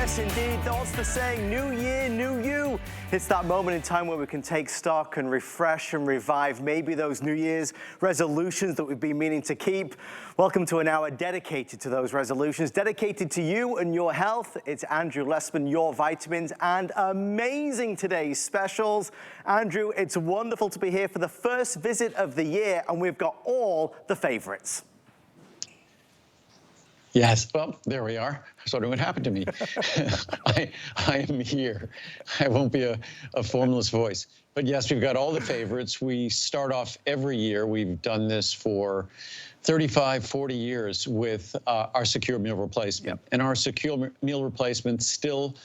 Yes, indeed. That's the saying, new year, new you. It's that moment in time where we can take stock and refresh and revive maybe those New Year's resolutions that we've been meaning to keep. Welcome to an hour dedicated to those resolutions, dedicated to you and your health. It's Andrew Lessman, your vitamins, and amazing today's specials. Andrew, it's wonderful to be here for the first visit of the year, and we've got all the favorites. Yes, well, there we are. Sort of what happened to me. I am here. I won't be a formless voice. But yes, we've got all the favorites. We start off every year. We've done this for 35, 40 years with our secure meal replacement. Yep. And our secure meal replacement still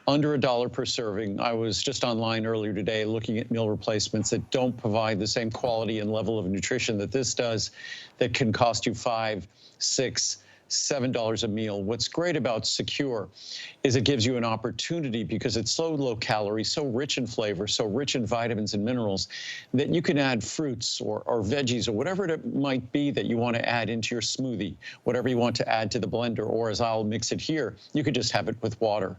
under $1 per serving. I was just online earlier today looking at meal replacements that don't provide the same quality and level of nutrition that this does, that can cost you $5, $6, $7 a meal. What's great about Secure is it gives you an opportunity, because it's so low calorie, so rich in flavor, so rich in vitamins and minerals, that you can add fruits or veggies or whatever it might be that you want to add into your smoothie, whatever you want to add to the blender, or as I'll mix it here, you could just have it with water.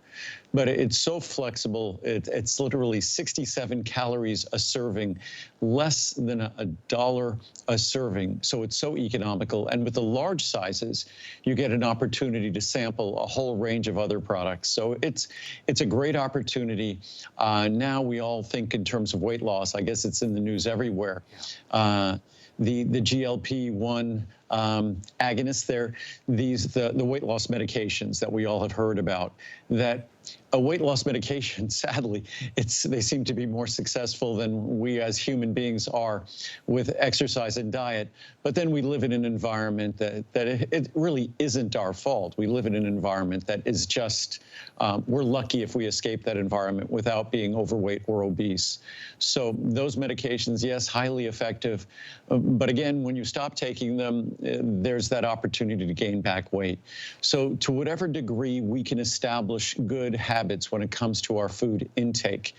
But it's so flexible. It's literally 67 calories a serving, less than $1 a serving. So it's so economical. And with the large sizes, you get an opportunity to sample a whole range of other products. So it's a great opportunity. Now we all think in terms of weight loss. I guess it's in the news everywhere. The GLP-1 agonists there, the weight loss medications that we all have heard about, that a weight loss medication, sadly, they seem to be more successful than we as human beings are with exercise and diet. But then we live in an environment that it really isn't our fault. We live in an environment that is just, we're lucky if we escape that environment without being overweight or obese. So those medications, yes, highly effective. But again, when you stop taking them, there's that opportunity to gain back weight. So to whatever degree we can establish good habits when it comes to our food intake,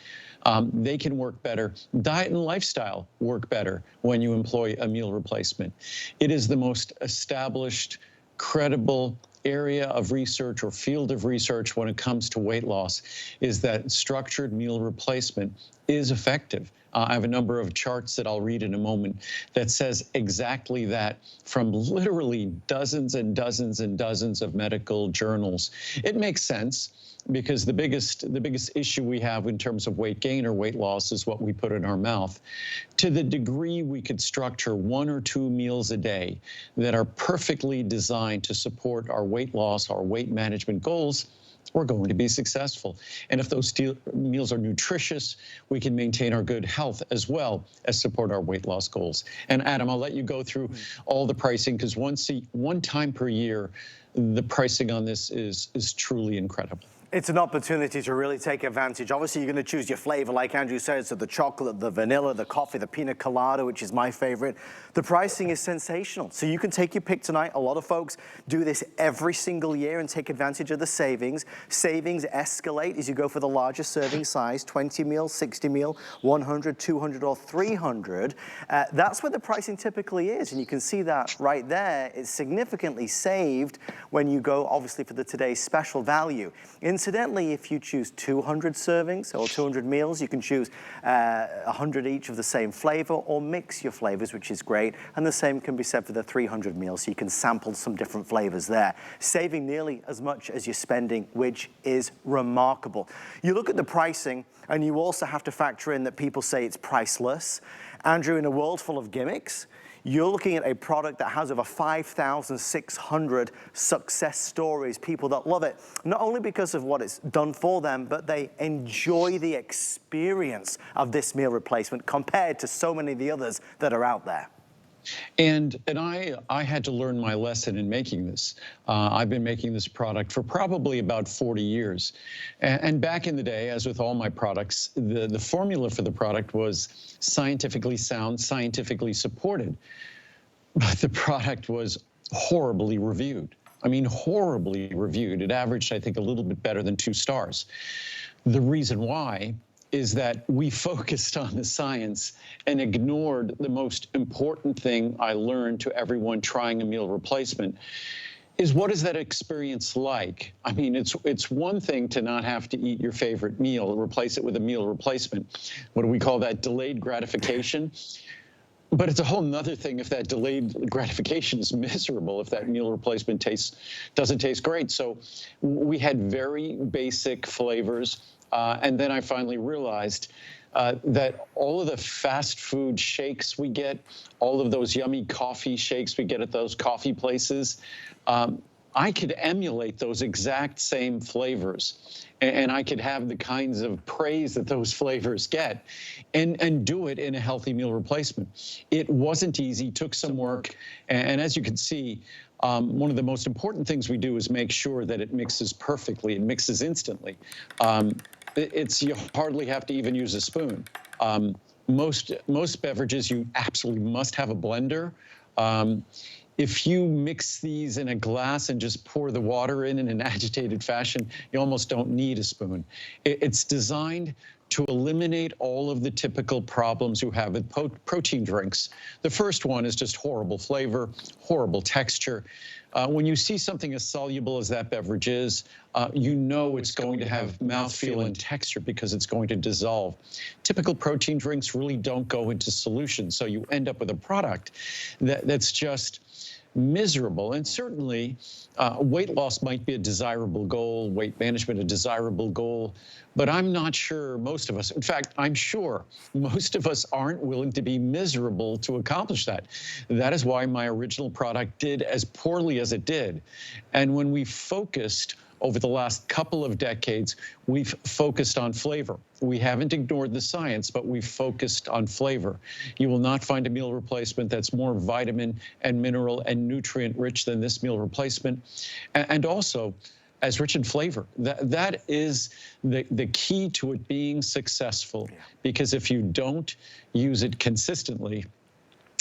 they can work better. Diet and lifestyle work better when you employ a meal replacement. It is the most established, credible area of research or field of research when it comes to weight loss, is that structured meal replacement is effective. I have a number of charts that I'll read in a moment that says exactly that, from literally dozens and dozens and dozens of medical journals. It makes sense, because the biggest issue we have in terms of weight gain or weight loss is what we put in our mouth. To the degree we could structure 1 or 2 meals a day that are perfectly designed to support our weight loss, our weight management goals, we're going to be successful. And if those meals are nutritious, we can maintain our good health as well as support our weight loss goals. And Adam, I'll let you go through all the pricing, because one time per year, the pricing on this is truly incredible. It's an opportunity to really take advantage. Obviously, you're going to choose your flavor, like Andrew said, so the chocolate, the vanilla, the coffee, the pina colada, which is my favorite. The pricing is sensational. So you can take your pick tonight. A lot of folks do this every single year and take advantage of the savings. Savings escalate as you go for the larger serving size, 20 meal, 60 meal, 100, 200, or 300. That's where the pricing typically is. And you can see that right there. It's significantly saved when you go, obviously, for the today's special value. Incidentally, if you choose 200 servings or 200 meals, you can choose 100 each of the same flavor, or mix your flavors, which is great. And the same can be said for the 300 meals, so you can sample some different flavors there, saving nearly as much as you're spending, which is remarkable. You look at the pricing, and you also have to factor in that people say it's priceless. Andrew, in a world full of gimmicks, you're looking at a product that has over 5,600 success stories, people that love it, not only because of what it's done for them, but they enjoy the experience of this meal replacement compared to so many of the others that are out there. And I had to learn my lesson in making this. I've been making this product for probably about 40 years. And back in the day, as with all my products, the formula for the product was scientifically sound, scientifically supported. But the product was horribly reviewed. I mean, horribly reviewed. It averaged, I think, a little bit better than 2 stars. The reason why is that we focused on the science and ignored the most important thing I learned to everyone trying a meal replacement. is what is that experience like? I mean, it's one thing to not have to eat your favorite meal, replace it with a meal replacement. What do we call that? Delayed gratification. But it's a whole nother thing if that delayed gratification is miserable, if that meal replacement doesn't taste great. So we had very basic flavors. And then I finally realized that all of the fast food shakes we get, all of those yummy coffee shakes we get at those coffee places, I could emulate those exact same flavors, and I could have the kinds of praise that those flavors get, and do it in a healthy meal replacement. It wasn't easy, took some work, and as you can see, one of the most important things we do is make sure that it mixes perfectly, it mixes instantly. You hardly have to even use a spoon. Most beverages, you absolutely must have a blender. If you mix these in a glass and just pour the water in an agitated fashion, you almost don't need a spoon. It's designed to eliminate all of the typical problems you have with protein drinks. The first one is just horrible flavor, horrible texture. When you see something as soluble as that beverage is, you know it's going to have mouthfeel and texture because it's going to dissolve. Typical protein drinks really don't go into solution, so you end up with a product that's just miserable. And certainly, weight loss might be a desirable goal, weight management a desirable goal, but I'm not sure most of us, in fact, I'm sure most of us aren't willing to be miserable to accomplish that. That is why my original product did as poorly as it did. And when we focused over the last couple of decades, we've focused on flavor. We haven't ignored the science, but we've focused on flavor. You will not find a meal replacement that's more vitamin and mineral and nutrient rich than this meal replacement. And also, as rich in flavor. That is the key to it being successful, because if you don't use it consistently,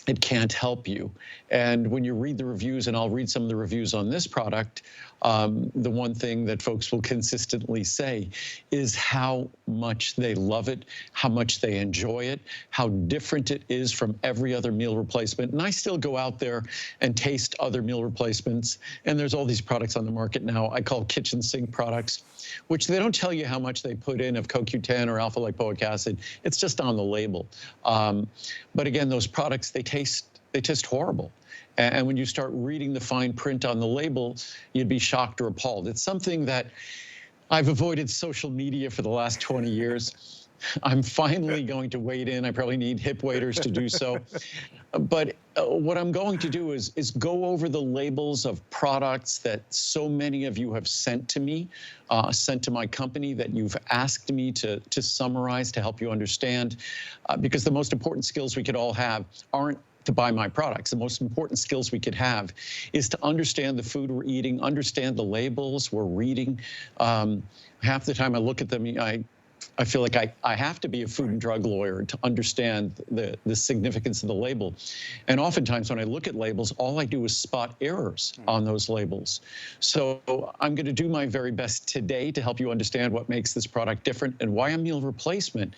it can't help you. And when you read the reviews, and I'll read some of the reviews on this product, the one thing that folks will consistently say is how much they love it, how much they enjoy it, how different it is from every other meal replacement. And I still go out there and taste other meal replacements. And there's all these products on the market now I call kitchen sink products, which they don't tell you how much they put in of CoQ10 or alpha lipoic acid. It's just on the label. But again, those products, they taste horrible. And when you start reading the fine print on the label, you'd be shocked or appalled. It's something that I've avoided social media for the last 20 years. I'm finally going to wade in. I probably need hip waders to do so. But what I'm going to do is go over the labels of products that so many of you have sent to me, sent to my company, that you've asked me to summarize to help you understand. Because the most important skills we could all have aren't to buy my products. The most important skills we could have is to understand the food we're eating, understand the labels we're reading. Half the time I look at them, I feel like I have to be a food and drug lawyer to understand the significance of the label. And oftentimes when I look at labels, all I do is spot errors on those labels. So I'm going to do my very best today to help you understand what makes this product different and why a meal replacement,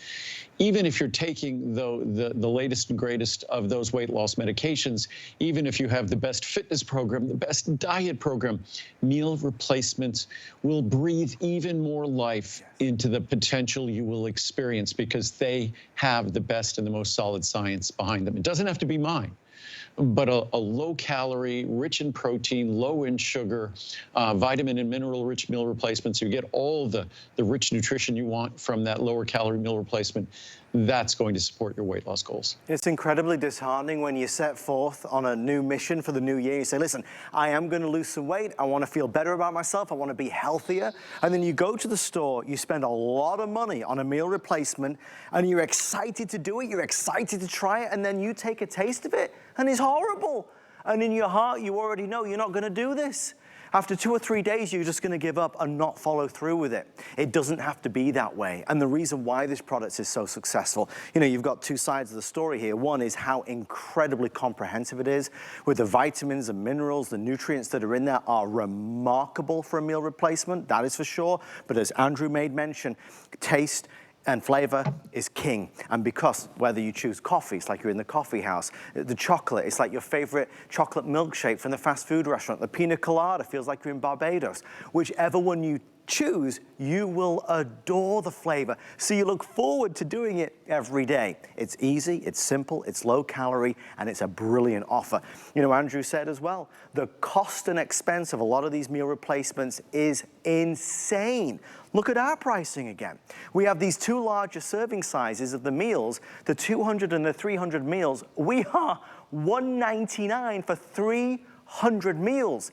even if you're taking the latest and greatest of those weight loss medications, even if you have the best fitness program, the best diet program, meal replacements will breathe even more life into the potential you will experience, because they have the best and the most solid science behind them. It doesn't have to be mine, but a low-calorie, rich in protein, low in sugar, vitamin and mineral-rich meal replacement, so you get all the rich nutrition you want from that lower-calorie meal replacement. That's going to support your weight loss goals. It's incredibly disheartening when you set forth on a new mission for the new year. You say, listen, I am going to lose some weight. I want to feel better about myself. I want to be healthier. And then you go to the store, you spend a lot of money on a meal replacement, and you're excited to do it. You're excited to try it. And then you take a taste of it, and it's horrible. And in your heart, you already know you're not going to do this. After 2 or 3 days, you're just going to give up and not follow through with it. It doesn't have to be that way. And the reason why this product is so successful, you know, you've got two sides of the story here. One is how incredibly comprehensive it is, with the vitamins and minerals, the nutrients that are in there are remarkable for a meal replacement, that is for sure. But as Andrew made mention, taste And flavor is king. And because whether you choose coffee, it's like you're in the coffee house. The chocolate, it's like your favorite chocolate milkshake from the fast food restaurant. The pina colada feels like you're in Barbados. Whichever one you choose, you will adore the flavor. So you look forward to doing it every day. It's easy, it's simple, it's low calorie, and it's a brilliant offer. You know, Andrew said as well, the cost and expense of a lot of these meal replacements is insane. Look at our pricing again. We have these two larger serving sizes of the meals, the 200 and the 300 meals. We are $1.99 for 300 meals.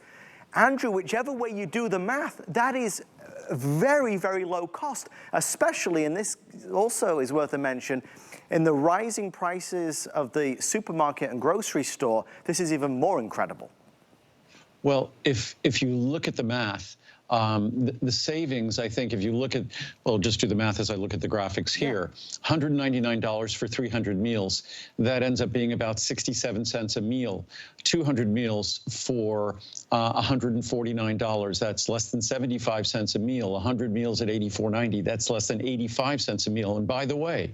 Andrew, whichever way you do the math, that is very, very low cost, especially, and this also is worth a mention, in the rising prices of the supermarket and grocery store, this is even more incredible. Well, if you look at the math, the savings, I think, if you look at, well, just do the math as I look at the graphics here, $199 for 300 meals. That ends up being about 67 cents a meal. 200 meals for $149. That's less than 75 cents a meal. 100 meals at $84.90. That's less than 85 cents a meal. And by the way,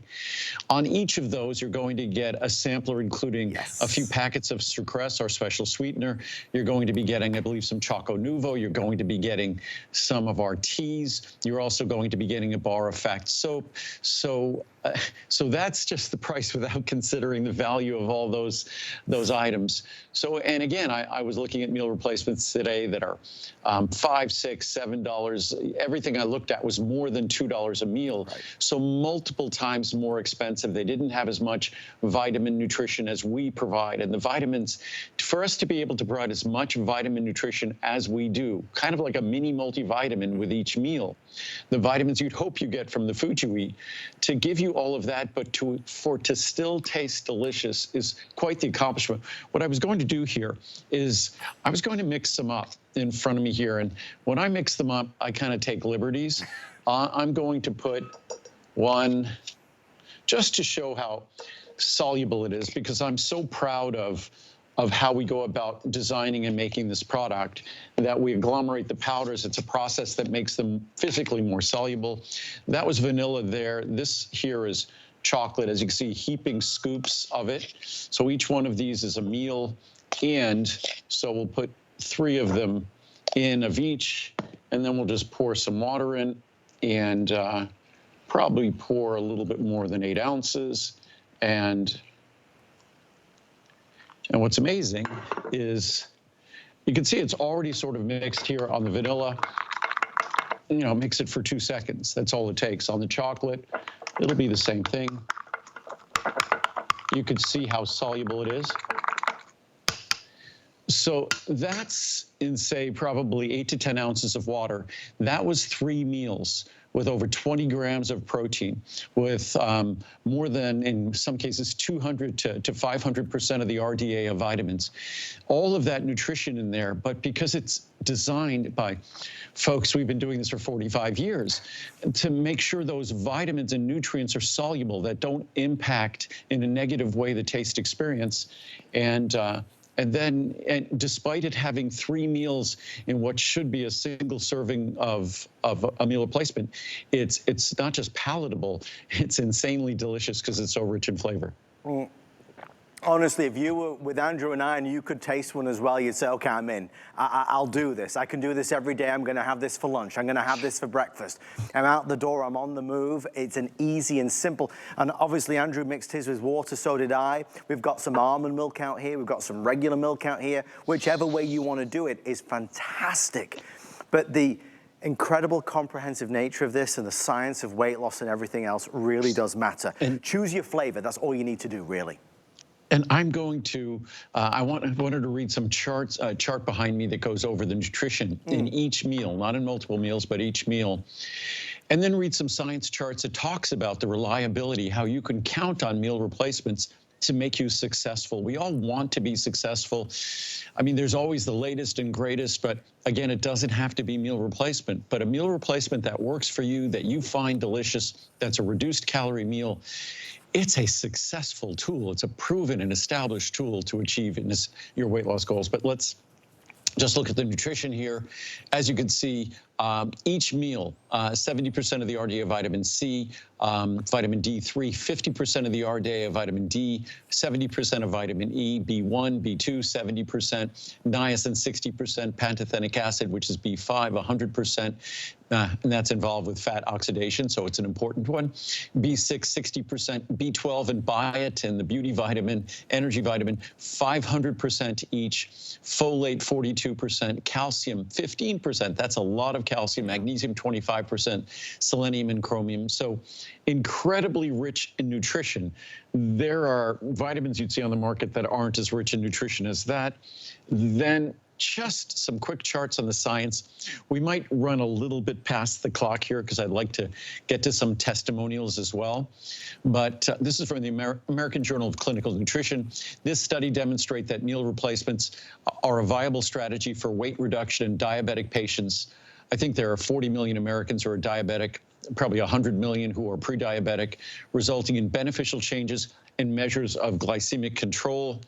on each of those, you're going to get a sampler, including a few packets of Sucrese, our special sweetener. You're going to be getting, I believe, some Choco Nuvo. You're going to be getting some of our teas. You're also going to be getting a bar of Fact soap. So that's just the price without considering the value of all those items. So, and again, I was looking at meal replacements today that are $5, $6, $7. Everything I looked at was more than $2 a meal. Right. So multiple times more expensive. They didn't have as much vitamin nutrition as we provide. And the vitamins, for us to be able to provide as much vitamin nutrition as we do, kind of like a mini multivitamin with each meal, the vitamins you'd hope you get from the food you eat, to give you all of that, but to still taste delicious is quite the accomplishment. What I was going to do here is I was going to mix them up in front of me here. And when I mix them up, I kind of take liberties. I'm going to put one just to show how soluble it is, because I'm so proud of how we go about designing and making this product, that we agglomerate the powders. It's a process that makes them physically more soluble. That was vanilla there. This here is chocolate, as you can see, heaping scoops of it. So each one of these is a meal. And so we'll put 3 of them in of each, and then we'll just pour some water in and probably pour a little bit more than 8 ounces. And what's amazing is you can see it's already sort of mixed here on the vanilla. You know, mix it for 2 seconds. That's all it takes. On the chocolate, it'll be the same thing. You can see how soluble it is. So that's in, say, probably 8 to 10 ounces of water. That was 3 meals with over 20 grams of protein, with more than, in some cases, 200 to 500% of the RDA of vitamins. All of that nutrition in there, but because it's designed by folks, we've been doing this for 45 years, to make sure those vitamins and nutrients are soluble, that don't impact in a negative way the taste experience. And then, despite it having 3 meals in what should be a single serving of a meal replacement, it's not just palatable, it's insanely delicious because it's so rich in flavor. Mm. Honestly, if you were with Andrew and I and you could taste one as well, you'd say, okay, I'm in. I'll do this. I can do this every day. I'm going to have this for lunch. I'm going to have this for breakfast. I'm out the door. I'm on the move. It's an easy and simple. And obviously, Andrew mixed his with water. So did I. We've got some almond milk out here. We've got some regular milk out here. Whichever way you want to do it is fantastic. But the incredible comprehensive nature of this and the science of weight loss and everything else really does matter. And choose your flavor. That's all you need to do, really. And I'm going to, I wanted to read some charts, chart behind me that goes over the nutrition in each meal, not in multiple meals, but each meal. And then read some science charts that talks about the reliability, how you can count on meal replacements to make you successful. We all want to be successful. I mean, there's always the latest and greatest, but again, it doesn't have to be meal replacement, but a meal replacement that works for you, that you find delicious, that's a reduced calorie meal. It's a successful tool. It's a proven and established tool to achieve your weight loss goals. But let's just look at the nutrition here. As you can see, Each meal, 70% of the RDA of vitamin C, vitamin D3, 50% of the RDA of vitamin D, 70% of vitamin E, B1, B2, 70%, niacin, 60%, pantothenic acid, which is B5, 100%, and that's involved with fat oxidation, so it's an important one. B6, 60%, B12 and biotin, the beauty vitamin, energy vitamin, 500% each, folate, 42%, calcium, 15%, that's a lot of calcium, magnesium, 25%, selenium and chromium. So incredibly rich in nutrition. There are vitamins you'd see on the market that aren't as rich in nutrition as that. Then just some quick charts on the science. We might run a little bit past the clock here because I'd like to get to some testimonials as well. But this is from the American Journal of Clinical Nutrition. This study demonstrates that meal replacements are a viable strategy for weight reduction in diabetic patients. I think there are 40 million Americans who are diabetic, probably 100 million who are pre-diabetic, resulting in beneficial changes in measures of glycemic control.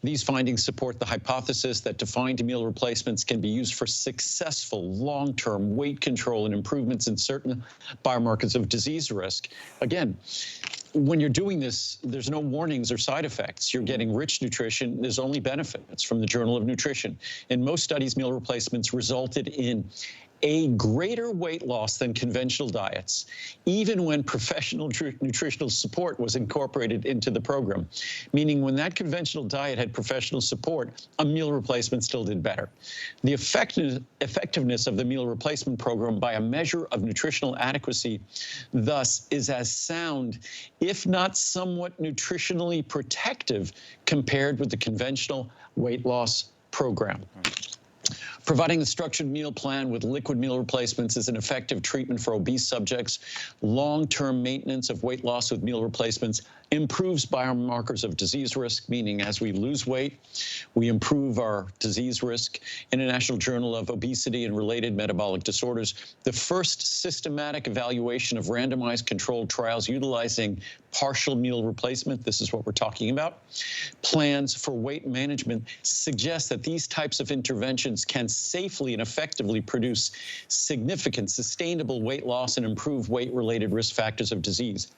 These findings support the hypothesis that defined meal replacements can be used for successful long-term weight control and improvements in certain biomarkers of disease risk. Again, when you're doing this, there's no warnings or side effects. You're getting rich nutrition. There's only benefits from the Journal of Nutrition. In most studies, meal replacements resulted in a greater weight loss than conventional diets, even when professional nutritional support was incorporated into the program. Meaning when that conventional diet had professional support, a meal replacement still did better. The effectiveness of the meal replacement program by a measure of nutritional adequacy, thus, is as sound, if not somewhat nutritionally protective, compared with the conventional weight loss program. Providing a structured meal plan with liquid meal replacements is an effective treatment for obese subjects. Long-term maintenance of weight loss with meal replacements improves biomarkers of disease risk, meaning as we lose weight, we improve our disease risk. International Journal of Obesity and Related Metabolic Disorders, the first systematic evaluation of randomized controlled trials utilizing partial meal replacement, this is what we're talking about, plans for weight management suggest that these types of interventions can safely and effectively produce significant, sustainable weight loss and improve weight-related risk factors of disease.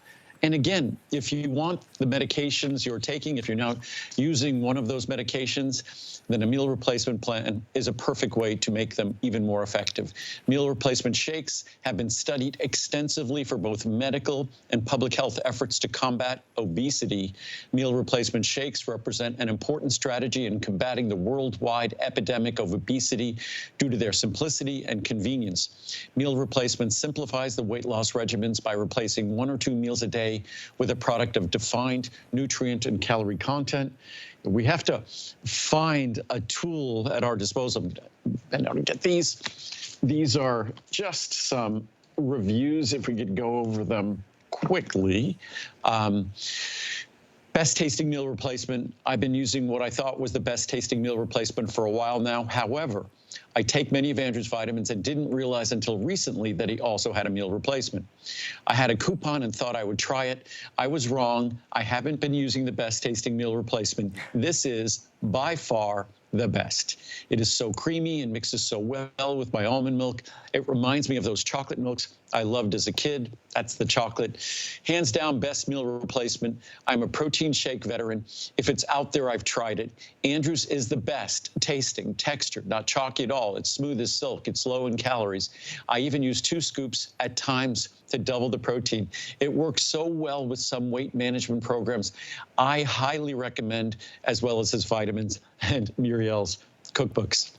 And again, if you want the medications you're taking, if you're now using one of those medications, then a meal replacement plan is a perfect way to make them even more effective. Meal replacement shakes have been studied extensively for both medical and public health efforts to combat obesity. Meal replacement shakes represent an important strategy in combating the worldwide epidemic of obesity due to their simplicity and convenience. Meal replacement simplifies the weight loss regimens by replacing 1 or 2 meals a day with a product of defined nutrient and calorie content. We have to find a tool at our disposal. And now to get these are just some reviews, if we could go over them quickly. Best tasting meal replacement. I've been using what I thought was the best tasting meal replacement for a while now. However, I take many of Andrew's vitamins and didn't realize until recently that he also had a meal replacement. I had a coupon and thought I would try it. I was wrong. I haven't been using the best tasting meal replacement. This is by far the best. It is so creamy and mixes so well with my almond milk. It reminds me of those chocolate milks I loved as a kid. That's the chocolate. Hands down, best meal replacement. I'm a protein shake veteran. If it's out there, I've tried it. Andrew's is the best tasting, texture, not chalky at all. It's smooth as silk. It's low in calories. I even use 2 scoops at times to double the protein. It works so well with some weight management programs. I highly recommend, as well as his vitamins and Muriel's cookbooks.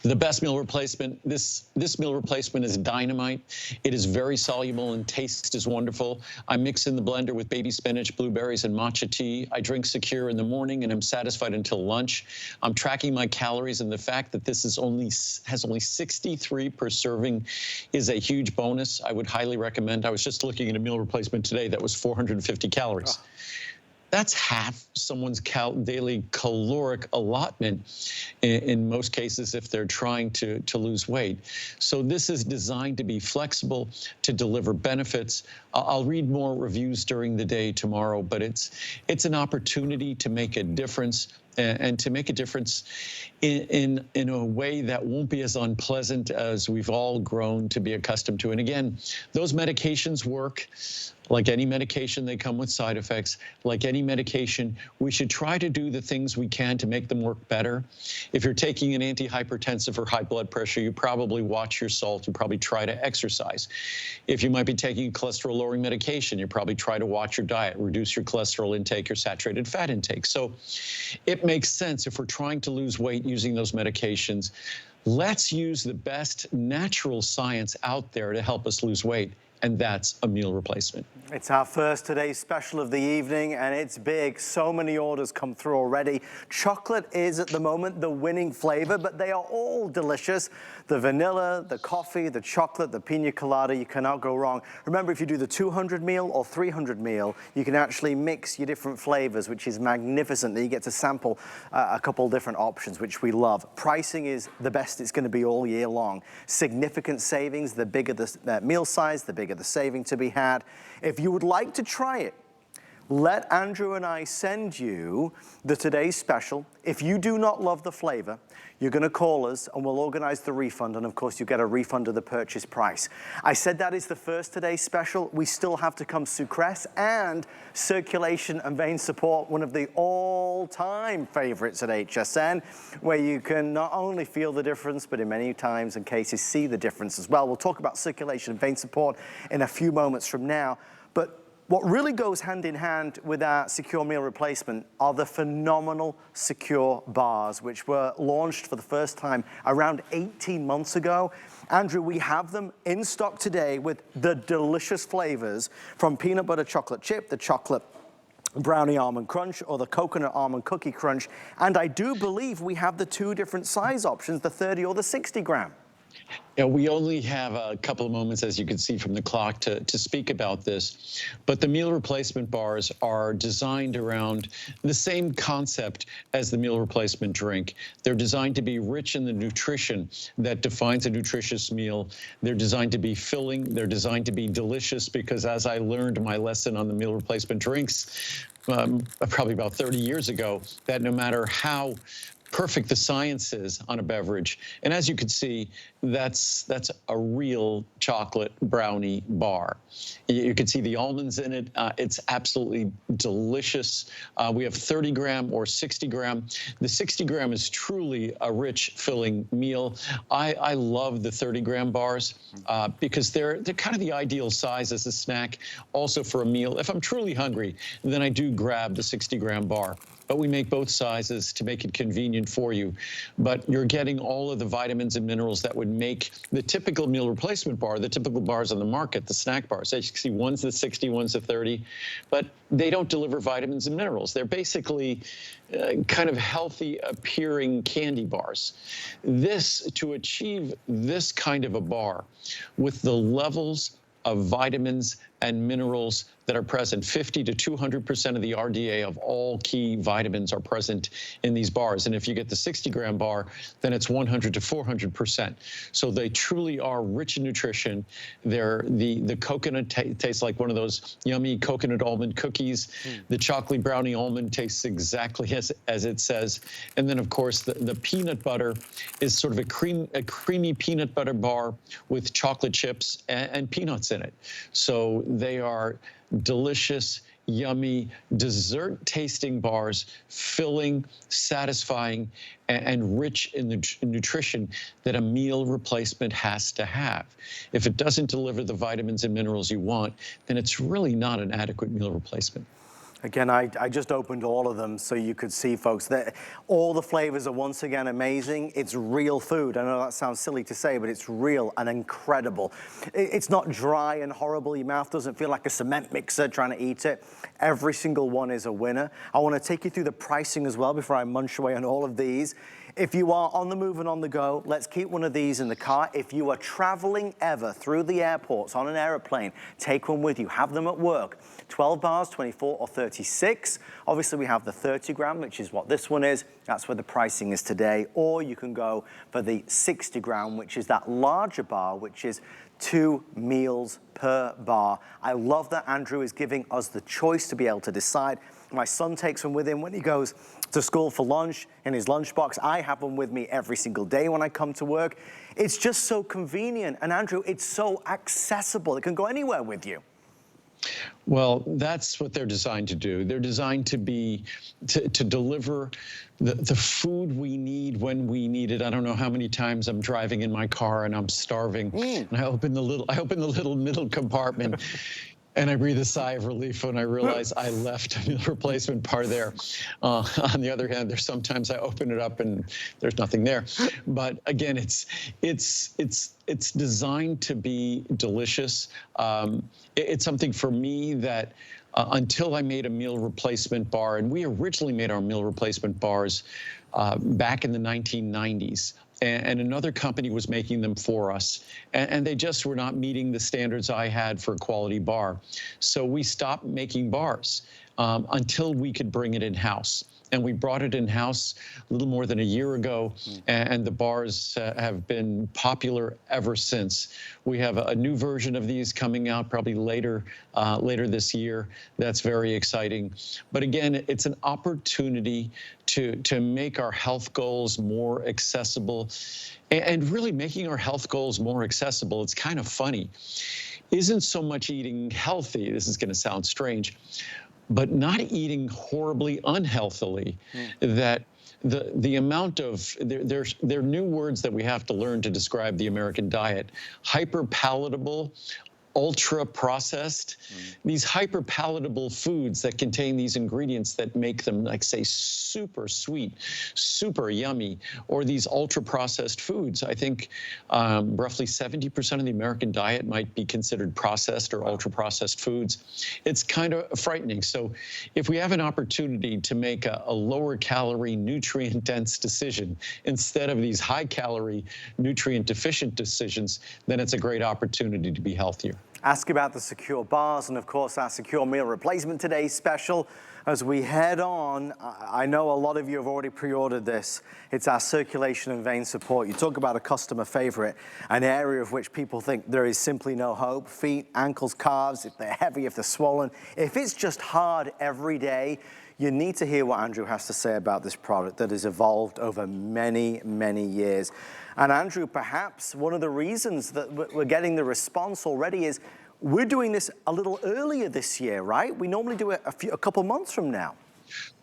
The best meal replacement, this meal replacement is dynamite. It is very soluble and taste is wonderful. I mix in the blender with baby spinach, blueberries, and matcha tea. I drink Secure in the morning and am satisfied until lunch. I'm tracking my calories, and the fact that this has only 63 per serving is a huge bonus. I would highly recommend. I was just looking at a meal replacement today that was 450 calories. Oh. That's half someone's daily caloric allotment in most cases if they're trying to lose weight. So this is designed to be flexible, to deliver benefits. I'll read more reviews during the day tomorrow, but it's an opportunity to make a difference and to make a difference in a way that won't be as unpleasant as we've all grown to be accustomed to. And again, those medications work. Like any medication, they come with side effects. Like any medication, we should try to do the things we can to make them work better. If you're taking an antihypertensive for high blood pressure, you probably watch your salt. You probably try to exercise. If you might be taking cholesterol-lowering medication, you probably try to watch your diet, reduce your cholesterol intake, your saturated fat intake. So it makes sense if we're trying to lose weight using those medications. Let's use the best natural science out there to help us lose weight, and that's a meal replacement. It's our first today's special of the evening, and it's big. So many orders come through already. Chocolate is at the moment the winning flavor, but they are all delicious. The vanilla, the coffee, the chocolate, the pina colada, you cannot go wrong. Remember, if you do the 200 meal or 300 meal, you can actually mix your different flavors, which is magnificent. You get to sample a couple different options, which we love. Pricing is the best it's going to be all year long. Significant savings, the bigger the meal size, the bigger the saving to be had. If you would like to try it, let Andrew and I send you the today's special. If you do not love the flavor, you're going to call us and we'll organize the refund, and of course you get a refund of the purchase price. I said that is the first today's special. We still have to come Sucrese and circulation and vein support, one of the all-time favorites at HSN, where you can not only feel the difference, but in many times and cases see the difference as well. We'll talk about circulation and vein support in a few moments from now. But what really goes hand in hand with our secure meal replacement are the phenomenal secure bars, which were launched for the first time around 18 months ago. Andrew, we have them in stock today with the delicious flavors from peanut butter chocolate chip, the chocolate brownie almond crunch, or the coconut almond cookie crunch. And I do believe we have the two different size options, the 30 or the 60 gram. Yeah, we only have a couple of moments, as you can see from the clock, to speak about this. But the meal replacement bars are designed around the same concept as the meal replacement drink. They're designed to be rich in the nutrition that defines a nutritious meal. They're designed to be filling. They're designed to be delicious, because as I learned my lesson on the meal replacement drinks probably about 30 years ago, that no matter how perfect the science is on a beverage, and as you can see, that's a real chocolate brownie bar. You can see the almonds in it. It's absolutely delicious. We have 30 gram or 60 gram. The 60 gram is truly a rich, filling meal. I love the 30 gram bars because they're kind of the ideal size as a snack. Also for a meal, if I'm truly hungry, then I do grab the 60 gram bar. But we make both sizes to make it convenient for you. But you're getting all of the vitamins and minerals that would make the typical meal replacement bar, the typical bars on the market, the snack bars. As you can see, one's the 60, one's the 30, but they don't deliver vitamins and minerals. They're basically kind of healthy appearing candy bars. To achieve this kind of a bar with the levels of vitamins and minerals that are present, 50 to 200% of the RDA of all key vitamins are present in these bars. And if you get the 60 gram bar, then it's 100 to 400%. So they truly are rich in nutrition. The coconut tastes like one of those yummy coconut almond cookies. The chocolate brownie almond tastes exactly as it says. And then of course the peanut butter is sort of a creamy peanut butter bar with chocolate chips and peanuts in it. So they are delicious, yummy, dessert-tasting bars, filling, satisfying, and rich in the nutrition that a meal replacement has to have. If it doesn't deliver the vitamins and minerals you want, then it's really not an adequate meal replacement. Again, I just opened all of them so you could see, folks, that all the flavors are once again amazing. It's real food. I know that sounds silly to say, but it's real and incredible. It's not dry and horrible. Your mouth doesn't feel like a cement mixer trying to eat it. Every single one is a winner. I want to take you through the pricing as well before I munch away on all of these. If you are on the move and on the go, let's keep one of these in the car. If you are traveling ever through the airports on an airplane, take one with you. Have them at work. 12 bars, 24 or 36. Obviously, we have the 30 gram, which is what this one is. That's where the pricing is today. Or you can go for the 60 gram, which is that larger bar, which is 2 meals per bar. I love that Andrew is giving us the choice to be able to decide. My son takes one with him when he goes to school for lunch in his lunchbox. I have one with me every single day when I come to work. It's just so convenient. And Andrew, it's so accessible. It can go anywhere with you. Well, that's what they're designed to do. They're designed to be, to deliver the food we need when we need it. I don't know how many times I'm driving in my car and I'm starving, and I open the little middle compartment, and I breathe a sigh of relief when I realize I left a meal replacement bar there. On the other hand, there's sometimes I open it up and there's nothing there. But again, it's designed to be delicious. It's something for me that until I made a meal replacement bar, and we originally made our meal replacement bars back in the 1990s. And another company was making them for us. And they just were not meeting the standards I had for a quality bar. So we stopped making bars until we could bring it in-house. And we brought it in-house a little more than a year ago, and the bars have been popular ever since. We have a new version of these coming out probably later this year. That's very exciting. But again, it's an opportunity to make our health goals more accessible, and really making our health goals more accessible. It's kind of funny. Isn't so much eating healthy, this is going to sound strange, but not eating horribly unhealthily, that the amount of, there are new words that we have to learn to describe the American diet. Hyper palatable, ultra processed, these hyper palatable foods that contain these ingredients that make them, like, say, super sweet, super yummy, or these ultra processed foods. I think roughly 70% of the American diet might be considered processed or ultra processed foods. It's kind of frightening. So if we have an opportunity to make a lower calorie, nutrient dense decision instead of these high calorie, nutrient deficient decisions, then it's a great opportunity to be healthier. Ask about the secure bars and, of course, our secure meal replacement today special. As we head on, I know a lot of you have already pre-ordered this. It's our circulation and vein support. You talk about a customer favorite, an area of which people think there is simply no hope. Feet, ankles, calves, if they're heavy, if they're swollen. If it's just hard every day, you need to hear what Andrew has to say about this product that has evolved over many, many years. And Andrew, perhaps one of the reasons that we're getting the response already is we're doing this a little earlier this year, right? We normally do it a couple months from now.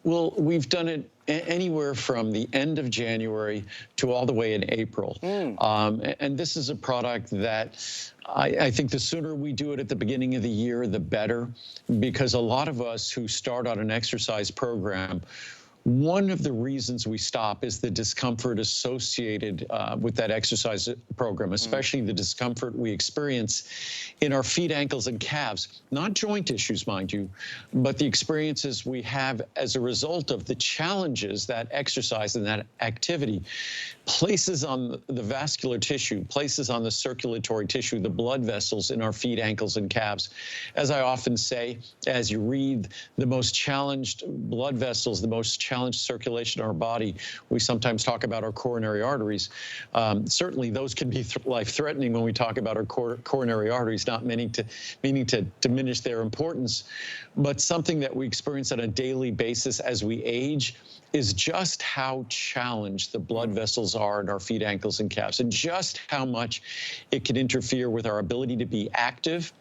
Well, we've done it anywhere from the end of January to all the way in April. And this is a product that I think the sooner we do it at the beginning of the year, the better, because a lot of us who start on an exercise program, one of the reasons we stop is the discomfort associated with that exercise program, especially the discomfort we experience in our feet, ankles, and calves. Not joint issues, mind you, but the experiences we have as a result of the challenges that exercise and that activity places on the vascular tissue, places on the circulatory tissue, the blood vessels in our feet, ankles, and calves. As I often say, as you read the most challenged blood vessels, the most challenged circulation in our body, we sometimes talk about our coronary arteries. Certainly those can be life-threatening when we talk about our coronary arteries, not meaning to diminish their importance, but something that we experience on a daily basis as we age is just how challenged the blood vessels are in our feet, ankles, and calves, and just how much it can interfere with our ability to be active,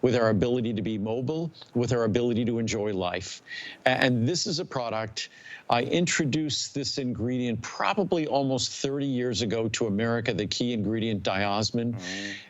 with our ability to be mobile, with our ability to enjoy life. And this is a product, I introduced this ingredient probably almost 30 years ago to America, the key ingredient diosmin.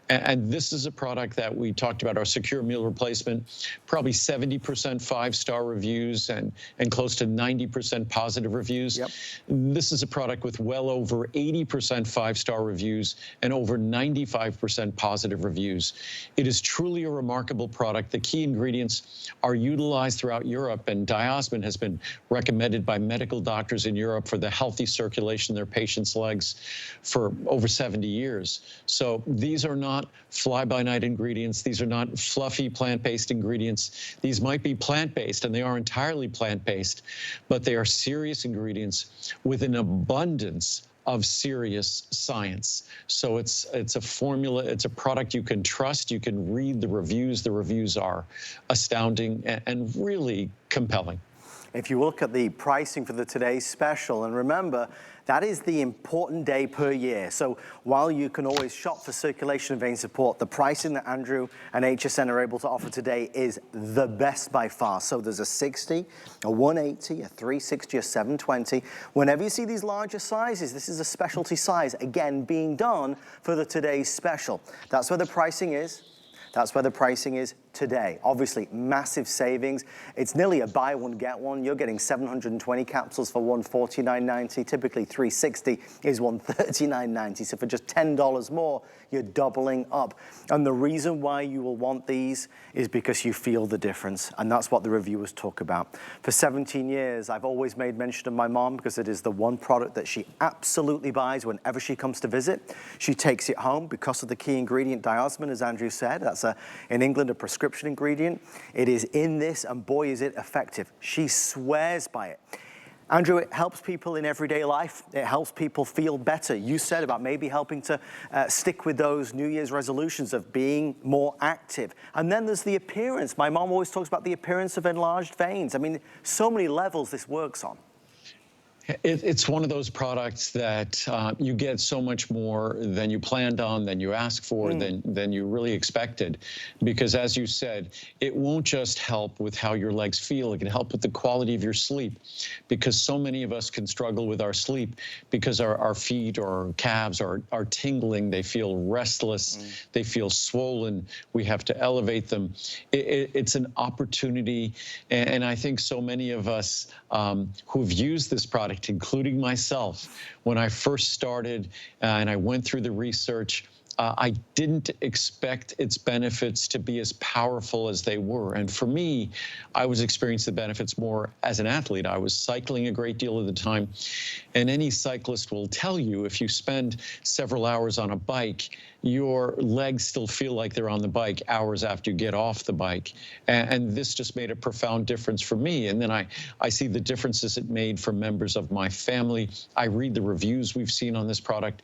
And this is a product that we talked about, our secure meal replacement, probably 70% 5-star reviews and close to 90% positive reviews. This is a product with well over 80% 5-star reviews and over 95% positive reviews. It is truly a remarkable product. The key ingredients are utilized throughout Europe, and diosmin has been recommended by medical doctors in Europe for the healthy circulation in their patients' legs for over 70 years. So these are not fly-by-night ingredients. These are not fluffy plant-based ingredients. These might be plant-based, and they are entirely plant-based, but they are serious ingredients with an abundance of serious science. So it's a formula, it's a product you can trust, you can read the reviews. The reviews are astounding and really compelling. If you look at the pricing for the today's special, and remember, that is the important day per year. So while you can always shop for circulation and vein support, the pricing that Andrew and HSN are able to offer today is the best by far. So there's a 60, a 180, a 360, a 720. Whenever you see these larger sizes, this is a specialty size, again, being done for the today's special. That's where the pricing is. That's where the pricing is today. Obviously, massive savings. It's nearly a buy one, get one. You're getting 720 capsules for $149.90. Typically, 360 is $139.90. So for just $10 more, you're doubling up. And the reason why you will want these is because you feel the difference. And that's what the reviewers talk about. For 17 years, I've always made mention of my mom because it is the one product that she absolutely buys whenever she comes to visit. She takes it home because of the key ingredient, diosmin, as Andrew said. That's in England, a prescription ingredient. It is in this, and boy, is it effective. She swears by it. Andrew, it helps people in everyday life. It helps people feel better. You said about maybe helping to stick with those New Year's resolutions of being more active. And then there's the appearance. My mom always talks about the appearance of enlarged veins. I mean, so many levels this works on. It's one of those products that you get so much more than you planned on, than you asked for, than you really expected. Because as you said, it won't just help with how your legs feel, it can help with the quality of your sleep. Because so many of us can struggle with our sleep because our feet or our calves are tingling, they feel restless, they feel swollen, we have to elevate them. It's an opportunity, and I think so many of us who've used this product, including myself, when I first started and I went through the research, I didn't expect its benefits to be as powerful as they were. And for me, I was experiencing the benefits more as an athlete. I was cycling a great deal of the time. And any cyclist will tell you, if you spend several hours on a bike, your legs still feel like they're on the bike hours after you get off the bike. And this just made a profound difference for me. And then I see the differences it made for members of my family. I read the reviews we've seen on this product.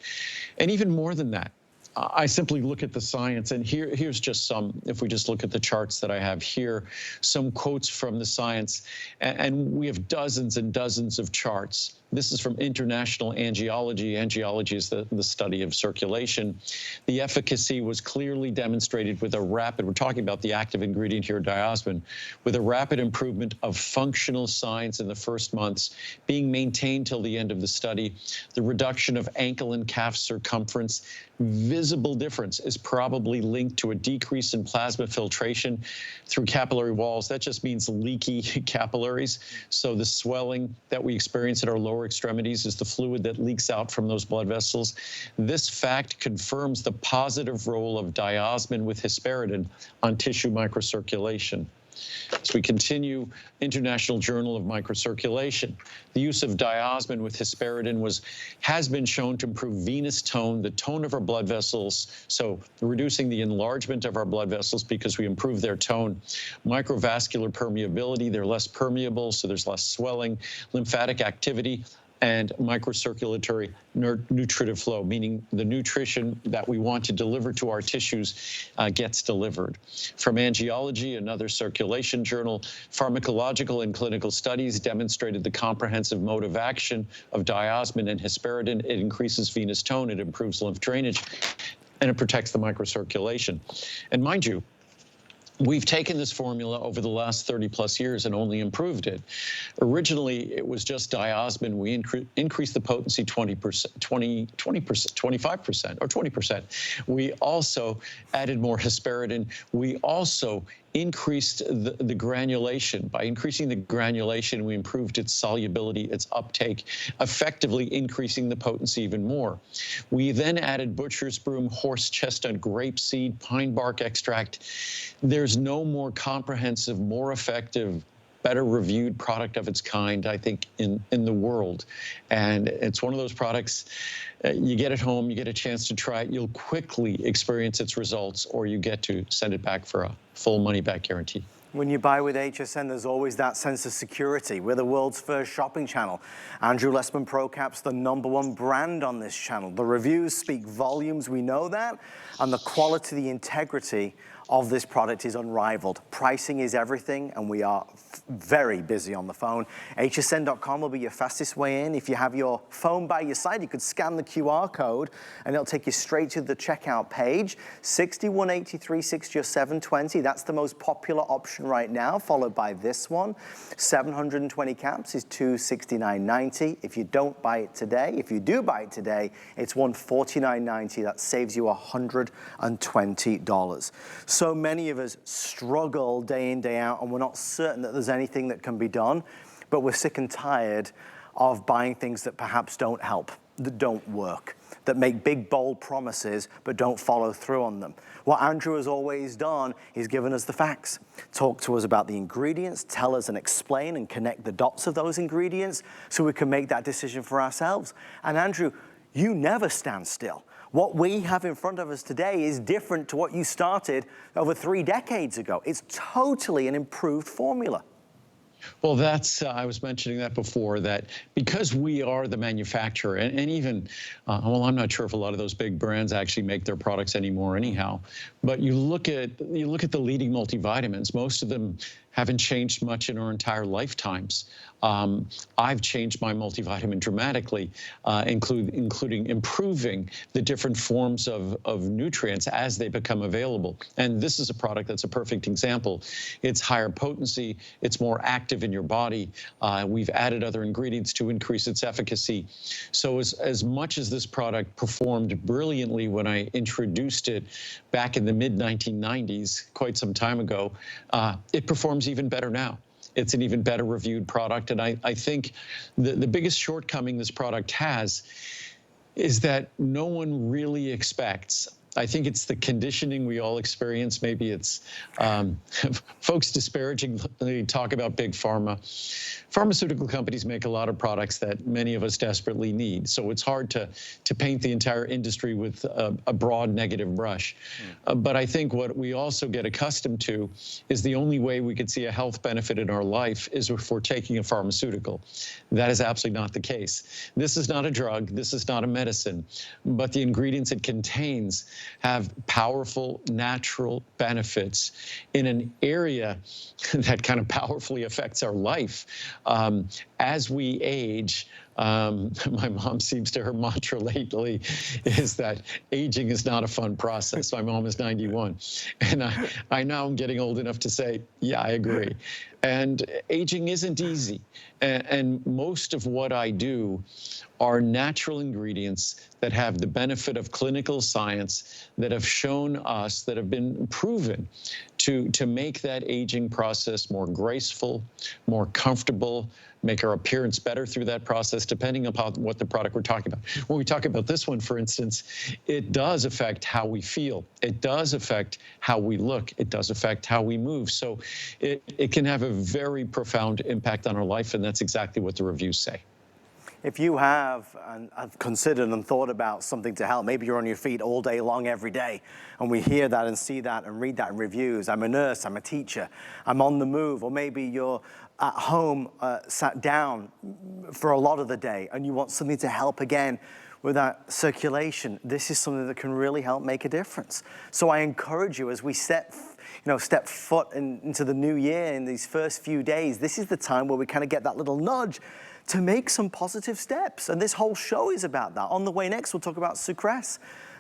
And even more than that, I simply look at the science, and here's just some, if we just look at the charts that I have here, some quotes from the science, and we have dozens and dozens of charts. This is from International Angiology. Angiology is the study of circulation. The efficacy was clearly demonstrated with a rapid, we're talking about the active ingredient here, diosmin, with a rapid improvement of functional signs in the first months, being maintained till the end of the study. The reduction of ankle and calf circumference, visible difference, is probably linked to a decrease in plasma filtration through capillary walls. That just means leaky capillaries. So the swelling that we experience at our lower extremities is the fluid that leaks out from those blood vessels. This fact confirms the positive role of diosmin with hesperidin on tissue microcirculation. As we continue, International Journal of Microcirculation. The use of diosmin with hesperidin has been shown to improve venous tone, the tone of our blood vessels, so reducing the enlargement of our blood vessels because we improve their tone. Microvascular permeability, they're less permeable, so there's less swelling. Lymphatic activity, and microcirculatory nutritive flow, meaning the nutrition that we want to deliver to our tissues gets delivered. From Angiology, another circulation journal, pharmacological and clinical studies demonstrated the comprehensive mode of action of diosmin and hesperidin. It increases venous tone, it improves lymph drainage, and it protects the microcirculation. And mind you, we've taken this formula over the last 30 plus years and only improved it. Originally, it was just diosmin. We increased the potency 20%, 25%, or 20%. We also added more hesperidin. We also increased the granulation. By increasing the granulation, we improved its solubility, its uptake, effectively increasing the potency even more. We then added butcher's broom, horse chestnut, grapeseed, pine bark extract. There's no more comprehensive, more effective, better reviewed product of its kind, I think, in the world. And it's one of those products, you get it home, you get a chance to try it, you'll quickly experience its results, or you get to send it back for a full money-back guarantee. When you buy with HSN, there's always that sense of security. We're the world's first shopping channel. Andrew Lessman ProCap's the #1 brand on this channel. The reviews speak volumes, we know that, and the quality, the integrity of this product is unrivaled. Pricing is everything, and we are very busy on the phone. hsn.com will be your fastest way in. If you have your phone by your side, you could scan the QR code, and it'll take you straight to the checkout page. $61.83, $60 or $7.20. That's the most popular option right now, followed by this one. 720 caps is $269.90. If you don't buy it today, if you do buy it today, it's $149.90. That saves you $120. So many of us struggle day in, day out, and we're not certain that there's anything that can be done, but we're sick and tired of buying things that perhaps don't help, that don't work, that make big, bold promises, but don't follow through on them. What Andrew has always done is given us the facts, talk to us about the ingredients, tell us and explain and connect the dots of those ingredients so we can make that decision for ourselves. And Andrew, you never stand still. What we have in front of us today is different to what you started over 3 decades ago. It's totally an improved formula. Well, that's, I was mentioning that before, that because we are the manufacturer, and even, well, I'm not sure if a lot of those big brands actually make their products anymore anyhow, but you look at the leading multivitamins, most of them haven't changed much in our entire lifetimes. I've changed my multivitamin dramatically, including improving the different forms of nutrients as they become available. And this is a product that's a perfect example. It's higher potency, it's more active in your body. We've added other ingredients to increase its efficacy. So as much as this product performed brilliantly when I introduced it back in the mid-1990s, quite some time ago, it performs even better now. It's an even better reviewed product. And I think the biggest shortcoming this product has is that no one really expects. I think it's the conditioning we all experience. Maybe it's folks disparagingly talk about big pharma. Pharmaceutical companies make a lot of products that many of us desperately need. So it's hard to paint the entire industry with a broad negative brush. But I think what we also get accustomed to is the only way we could see a health benefit in our life is if we're taking a pharmaceutical. That is absolutely not the case. This is not a drug. This is not a medicine. But the ingredients it contains have powerful natural benefits in an area that kind of powerfully affects our life. As we age, my mom seems to, her mantra lately is that aging is not a fun process. My mom is 91. And I now am getting old enough to say, yeah, I agree. And aging isn't easy. And most of what I do are natural ingredients that have the benefit of clinical science, that have shown us, that have been proven to make that aging process more graceful, more comfortable, make our appearance better through that process, depending upon what the product we're talking about. When we talk about this one, for instance, it does affect how we feel. It does affect how we look. It does affect how we move. So it can have a very profound impact on our life, and that's exactly what the reviews say. If you have considered and thought about something to help, maybe you're on your feet all day long every day, and we hear that and see that and read that in reviews. I'm a nurse, I'm a teacher, I'm on the move, or maybe you're at home sat down for a lot of the day and you want something to help again with that circulation. This is something that can really help make a difference. So I encourage you, as we step foot into the new year in these first few days, this is the time where we kind of get that little nudge to make some positive steps. And this whole show is about that. On the way next, we'll talk about sucrase,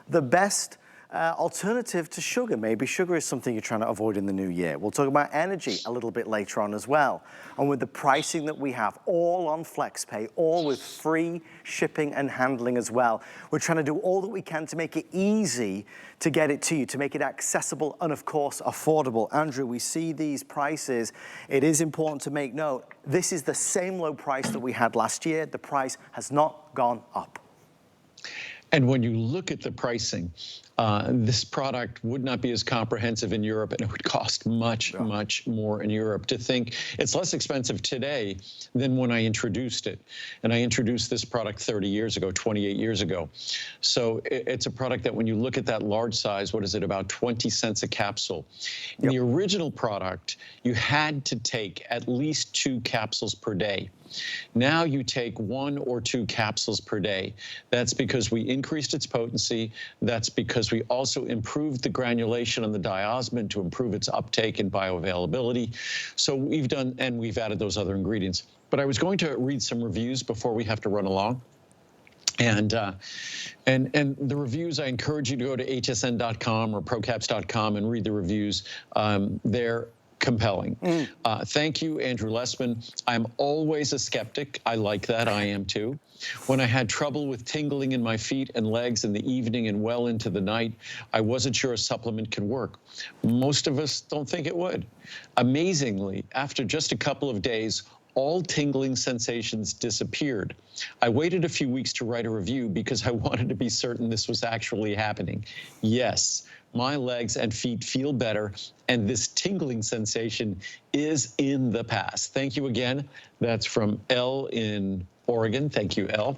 the best alternative to sugar. Maybe sugar is something you're trying to avoid in the new year. We'll talk about energy a little bit later on as well. And with the pricing that we have, all on FlexPay, all with free shipping and handling as well. We're trying to do all that we can to make it easy to get it to you, to make it accessible and, of course, affordable. Andrew, we see these prices. It is important to make note. This is the same low price that we had last year. The price has not gone up. And when you look at the pricing, this product would not be as comprehensive in Europe, and it would cost much, much more in Europe. To think it's less expensive today than when I introduced it. And I introduced this product 30 years ago, 28 years ago. So it's a product that when you look at that large size, what is it, about 20 cents a capsule? In the original product, you had to take at least 2 capsules per day. Now you take 1 or 2 capsules per day. That's because we increased its potency. That's because capsules. We also improved the granulation on the diosmin to improve its uptake and bioavailability. So we've done, and we've added those other ingredients. But I was going to read some reviews before we have to run along. And the reviews, I encourage you to go to hsn.com or procaps.com and read the reviews. They're compelling. Thank you, Andrew Lessman. I'm always a skeptic. I like that. I am too. When I had trouble with tingling in my feet and legs in the evening and well into the night, I wasn't sure a supplement could work. Most of us don't think it would. Amazingly, after just a couple of days, all tingling sensations disappeared. I waited a few weeks to write a review because I wanted to be certain this was actually happening. Yes, my legs and feet feel better, and this tingling sensation is in the past. Thank you again. That's from Elle in Oregon. Thank you, Elle.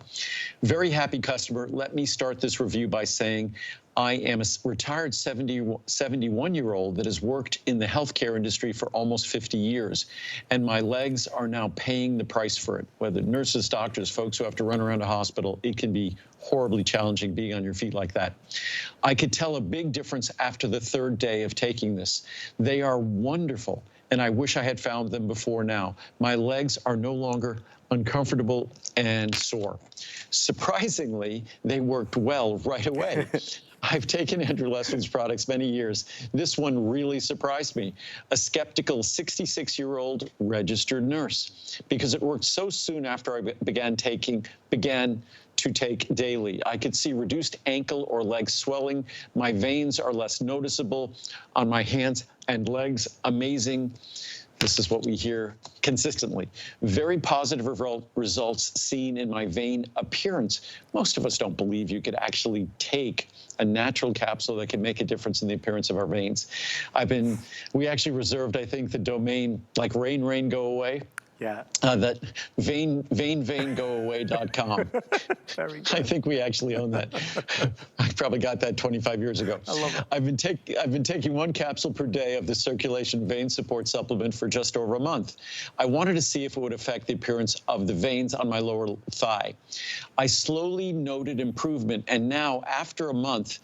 Very happy customer. Let me start this review by saying I am a retired 71-year-old that has worked in the healthcare industry for almost 50 years, and my legs are now paying the price for it. Whether nurses, doctors, folks who have to run around a hospital, it can be horribly challenging being on your feet like that. I could tell a big difference after the third day of taking this. They are wonderful, and I wish I had found them before now. My legs are no longer uncomfortable and sore. Surprisingly, they worked well right away. I've taken Andrew Lessman's products many years. This one really surprised me. A skeptical 66-year-old registered nurse, because it worked so soon after I began to take daily. I could see reduced ankle or leg swelling. My veins are less noticeable on my hands and legs. Amazing. This is what we hear consistently. Very positive results seen in my vein appearance. Most of us don't believe you could actually take a natural capsule that can make a difference in the appearance of our veins. We actually reserved, I think, the domain like rain, go away. Yeah. That vaingoaway.com. Very good. I think we actually own that. I probably got that 25 years ago. I love it. I've been taking one capsule per day of the circulation vein support supplement for just over a month. I wanted to see if it would affect the appearance of the veins on my lower thigh. I slowly noted improvement, and now after a month,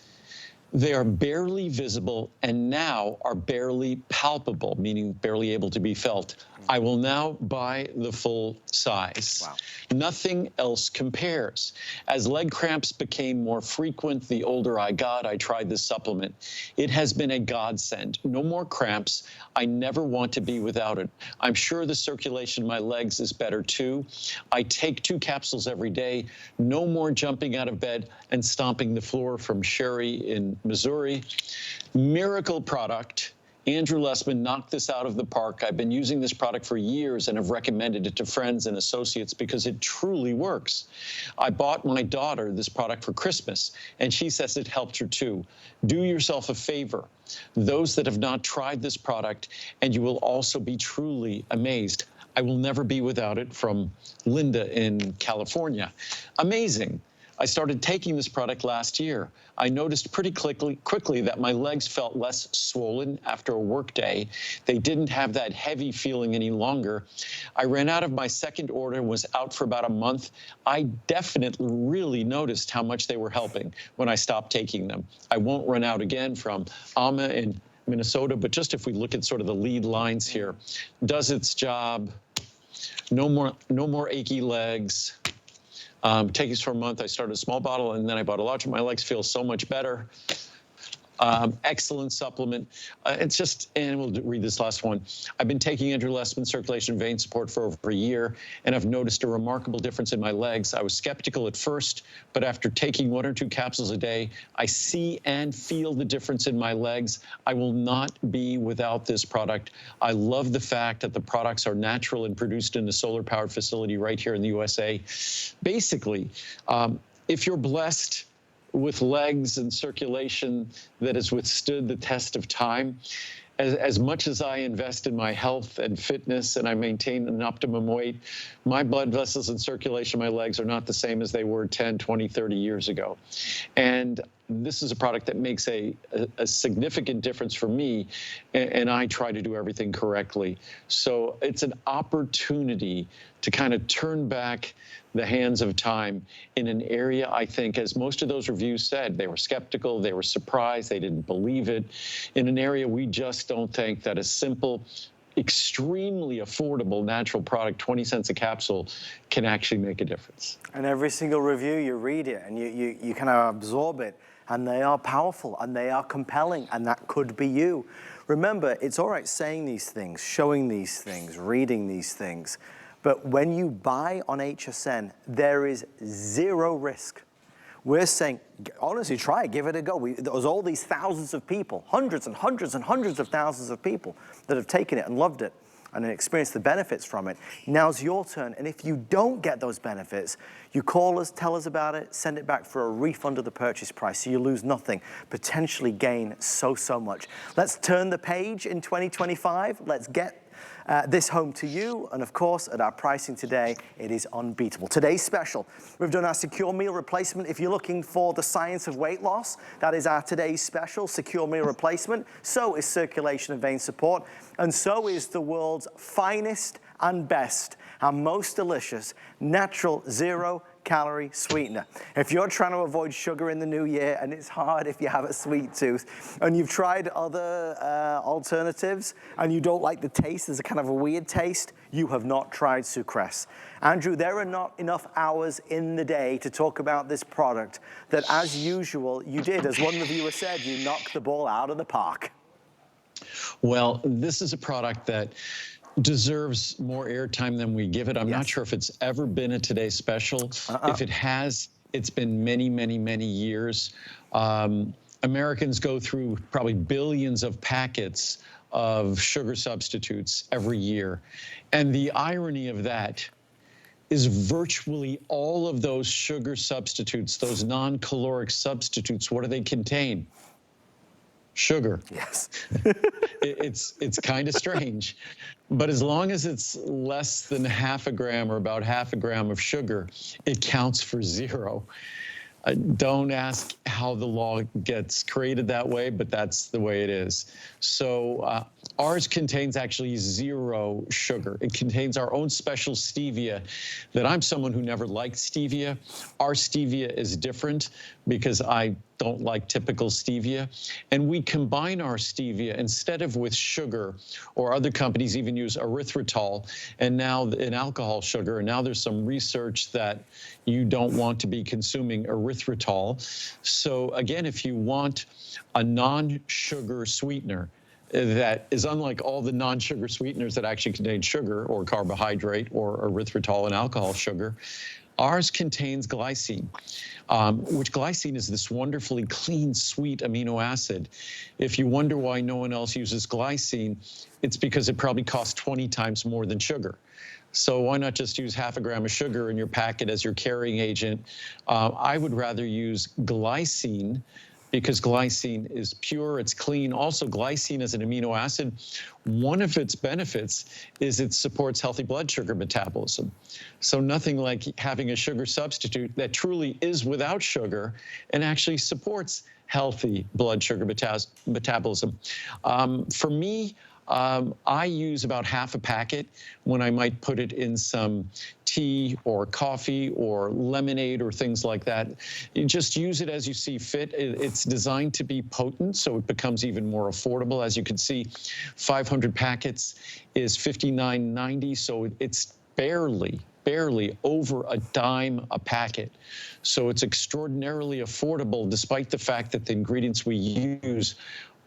they are barely visible and now are barely palpable, meaning barely able to be felt. I will now buy the full size. Wow. Nothing else compares. As leg cramps became more frequent the older I got, I tried this supplement. It has been a godsend. No more cramps. I never want to be without it. I'm sure the circulation in my legs is better too. I take 2 capsules every day. No more jumping out of bed and stomping the floor. From Sherry in Missouri. Miracle product. Andrew Lessman knocked this out of the park. I've been using this product for years and have recommended it to friends and associates because it truly works. I bought my daughter this product for Christmas, and she says it helped her too. Do yourself a favor. Those that have not tried this product, and you will also be truly amazed. I will never be without it. From Linda in California. Amazing. I started taking this product last year. I noticed pretty quickly that my legs felt less swollen after a work day. They didn't have that heavy feeling any longer. I ran out of my second order and was out for about a month. I definitely really noticed how much they were helping when I stopped taking them. I won't run out again. From Alma in Minnesota, but just if we look at sort of the lead lines here, does its job. No more achy legs. Take this for a month. I started a small bottle, and then I bought a larger. My legs feel so much better. Excellent supplement. It's just, and we'll read this last one. I've been taking Andrew Lessman circulation vein support for over a year, and I've noticed a remarkable difference in my legs. I was skeptical at first, but after taking 1 or 2 capsules a day, I see and feel the difference in my legs. I will not be without this product. I love the fact that the products are natural and produced in a solar-powered facility right here in the USA. Basically, if you're blessed with legs and circulation that has withstood the test of time, as much as I invest in my health and fitness and I maintain an optimum weight, my blood vessels and circulation in my legs are not the same as they were 10, 20, 30 years ago. And this is a product that makes a significant difference for me, and I try to do everything correctly. So it's an opportunity to kind of turn back the hands of time in an area, I think, as most of those reviews said, they were skeptical, they were surprised, they didn't believe it, in an area we just don't think that a simple, extremely affordable natural product, 20 cents a capsule, can actually make a difference. And every single review, you read it and you kind of absorb it, and they are powerful and they are compelling, and that could be you. Remember, it's all right saying these things, showing these things, reading these things, but when you buy on HSN, there is zero risk. We're saying, honestly, try it, give it a go. There's all these thousands of people, hundreds and hundreds and hundreds of thousands of people that have taken it and loved it and experienced the benefits from it. Now's your turn. And if you don't get those benefits, you call us, tell us about it, send it back for a refund of the purchase price, so you lose nothing, potentially gain so much. Let's turn the page in 2025. Let's get this home to you, and of course, at our pricing today, it is unbeatable. Today's special, we've done our secure meal replacement. If you're looking for the science of weight loss, that is our today's special, secure meal replacement. So is circulation and vein support, and so is the world's finest and best, our most delicious, natural, zero-calorie sweetener. If you're trying to avoid sugar in the new year, and it's hard if you have a sweet tooth, and you've tried other alternatives, and you don't like the taste, there's a kind of a weird taste, you have not tried Sucress. Andrew, there are not enough hours in the day to talk about this product that, as usual, you did, as one reviewer said, you knocked the ball out of the park. Well, this is a product that deserves more airtime than we give it. I'm not sure if it's ever been a Today Special. If it has, it's been many, many, many years. Americans go through probably billions of packets of sugar substitutes every year. And the irony of that is virtually all of those sugar substitutes, those non-caloric substitutes, what do they contain? Sugar. Yes. It's kind of strange, but as long as it's less than half a gram or about half a gram of sugar, it counts for zero. Don't ask how the law gets created that way, but that's the way it is. So ours contains actually zero sugar. It contains our own special stevia that I'm someone who never liked stevia. Our stevia is different because I don't like typical stevia. And we combine our stevia instead of with sugar, or other companies even use erythritol and now an alcohol sugar. And now there's some research that you don't want to be consuming erythritol. So again, if you want a non-sugar sweetener that is unlike all the non-sugar sweeteners that actually contain sugar or carbohydrate or erythritol and alcohol sugar, ours contains glycine, which glycine is this wonderfully clean, sweet amino acid. If you wonder why no one else uses glycine, it's because it probably costs 20 times more than sugar. So why not just use half a gram of sugar in your packet as your carrying agent? I would rather use glycine, because glycine is pure, it's clean. Also, glycine is an amino acid. One of its benefits is it supports healthy blood sugar metabolism. So nothing like having a sugar substitute that truly is without sugar and actually supports healthy blood sugar metabolism. For me, I use about half a packet when I might put it in some tea or coffee or lemonade or things like that. You just use it as you see fit. It's designed to be potent, so it becomes even more affordable. As you can see, 500 packets is $59.90, so it's barely over a dime a packet. So it's extraordinarily affordable, despite the fact that the ingredients we use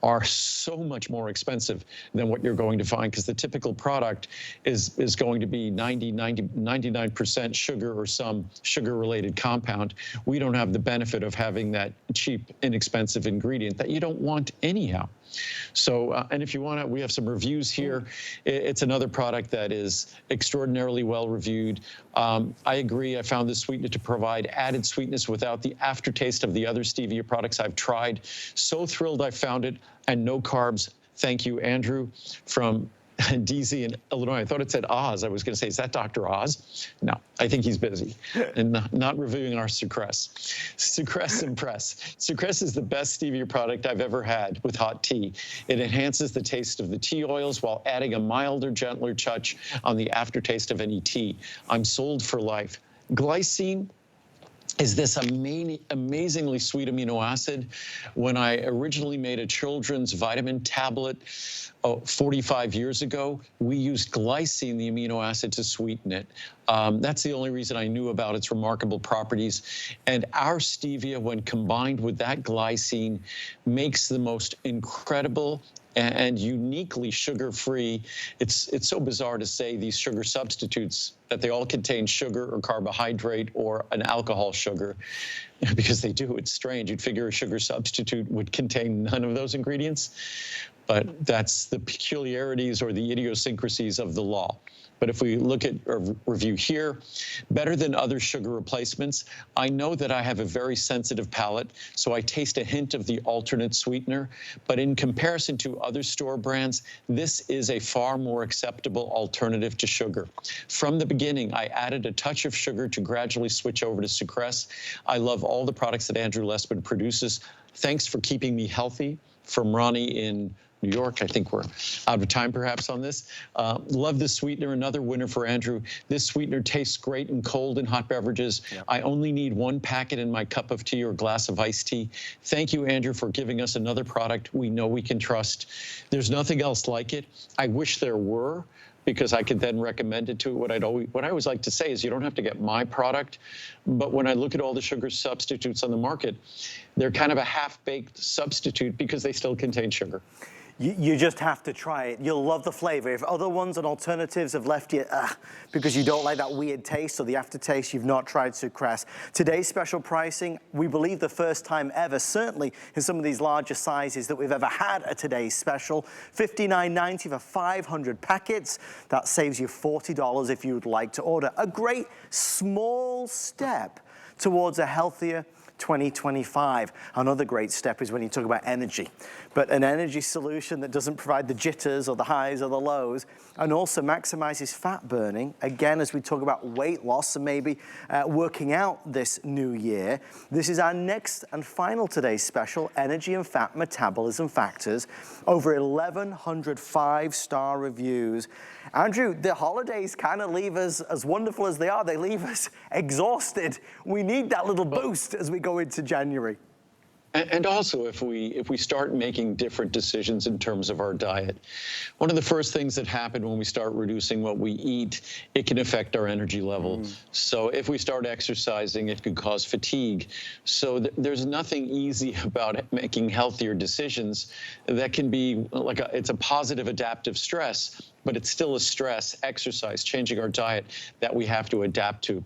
are so much more expensive than what you're going to find, because the typical product is going to be 99% sugar or some sugar-related compound. We don't have the benefit of having that cheap, inexpensive ingredient that you don't want anyhow. So, and if you want to, we have some reviews here. It's another product that is extraordinarily well reviewed. I agree. I found this sweetener to provide added sweetness without the aftertaste of the other stevia products I've tried. So thrilled I found it, and no carbs. Thank you, Andrew, from DZ in Illinois. I thought it said Oz. I was going to say, is that Dr. Oz? No, I think he's busy and not reviewing our Sucress. Sucress Impress. Sucress is the best stevia product I've ever had with hot tea. It enhances the taste of the tea oils while adding a milder, gentler touch on the aftertaste of any tea. I'm sold for life. Glycine is this amazingly sweet amino acid. When I originally made a children's vitamin tablet 45 years ago, we used glycine, the amino acid, to sweeten it. That's the only reason I knew about its remarkable properties. And our stevia, when combined with that glycine, makes the most incredible and uniquely sugar-free. It's so bizarre to say these sugar substitutes, that they all contain sugar or carbohydrate or an alcohol sugar, because they do. It's strange. You'd figure a sugar substitute would contain none of those ingredients, but that's the peculiarities or the idiosyncrasies of the law. But if we look at a review here, better than other sugar replacements, I know that I have a very sensitive palate, so I taste a hint of the alternate sweetener. But in comparison to other store brands, this is a far more acceptable alternative to sugar. From the beginning, I added a touch of sugar to gradually switch over to sucrose. I love all the products that Andrew Lessman produces. Thanks for keeping me healthy. From Ronnie in New York. I think we're out of time perhaps on this. Love the sweetener, another winner for Andrew. This sweetener tastes great in cold and hot beverages. Yep. I only need one packet in my cup of tea or glass of iced tea. Thank you, Andrew, for giving us another product we know we can trust. There's nothing else like it. I wish there were, because I could then recommend it to what I always like to say is you don't have to get my product, but when I look at all the sugar substitutes on the market, they're kind of a half-baked substitute because they still contain sugar. You just have to try it. You'll love the flavor. If other ones and alternatives have left you because you don't like that weird taste or the aftertaste, you've not tried sucrose. Today's special pricing, we believe the first time ever, certainly in some of these larger sizes that we've ever had a today's special. $59.90 for 500 packets. That saves you $40 if you would like to order. A great small step towards a healthier 2025. Another great step is when you talk about energy, but an energy solution that doesn't provide the jitters or the highs or the lows, and also maximizes fat burning. Again, as we talk about weight loss and maybe working out this new year, this is our next and final today's special, energy and fat metabolism factors. Over 1,100 5-star reviews. Andrew, the holidays kind of leave us, as wonderful as they are, they leave us exhausted. We need that little boost as we go into January. And also, if we start making different decisions in terms of our diet, one of the first things that happen when we start reducing what we eat, it can affect our energy level. So if we start exercising, it could cause fatigue. So there's nothing easy about making healthier decisions. That can be like it's a positive adaptive stress, but it's still a stress, exercise, changing our diet that we have to adapt to.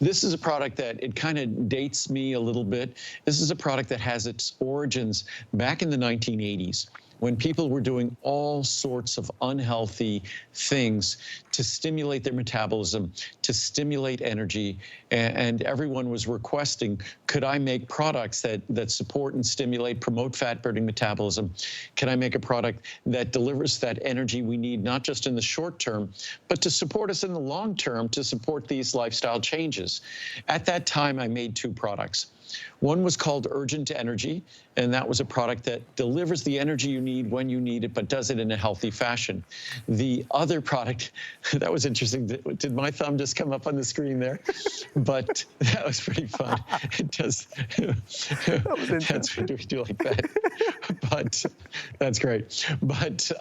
This is a product that it kind of dates me a little bit. This is a product that has its origins back in the 1980s, when people were doing all sorts of unhealthy things to stimulate their metabolism, to stimulate energy, and everyone was requesting, could I make products that support and stimulate, promote fat-burning metabolism? Can I make a product that delivers that energy we need, not just in the short term, but to support us in the long term, to support these lifestyle changes? At that time, I made two products. One was called Urgent Energy, and that was a product that delivers the energy you need when you need it, but does it in a healthy fashion. The other product, that was interesting. Did my thumb just come up on the screen there? But that was pretty fun. It does. That's what we do like that. But that's great. But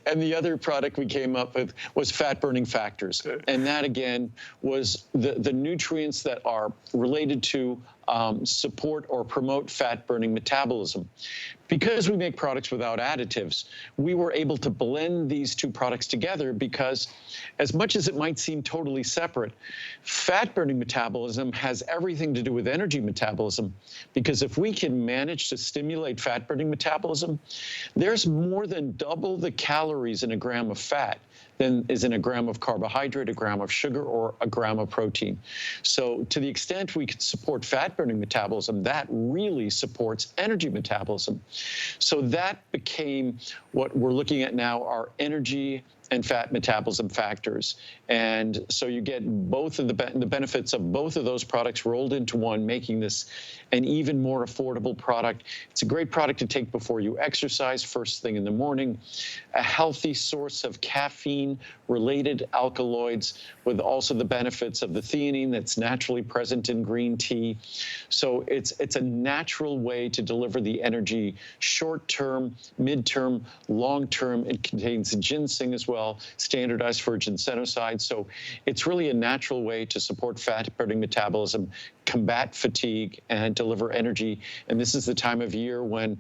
and the other product we came up with was fat-burning factors, and that again was the nutrients that are related to support or promote fat-burning metabolism. Because we make products without additives, we were able to blend these two products together because, as much as it might seem totally separate, fat-burning metabolism has everything to do with energy metabolism, because if we can manage to stimulate fat-burning metabolism, there's more than double the calories in a gram of fat than is in a gram of carbohydrate, a gram of sugar, or a gram of protein. So to the extent we can support fat-burning metabolism, that really supports energy metabolism. So that became what we're looking at now, our energy and fat metabolism factors. And so you get both of the benefits of both of those products rolled into one, making this an even more affordable product. It's a great product to take before you exercise, first thing in the morning. A healthy source of caffeine-related alkaloids with also the benefits of the theanine that's naturally present in green tea. So it's a natural way to deliver the energy short-term, mid-term, long-term. It contains ginseng as well, standardized for ginsenoside. So it's really a natural way to support fat-burning metabolism, combat fatigue, and deliver energy. And this is the time of year when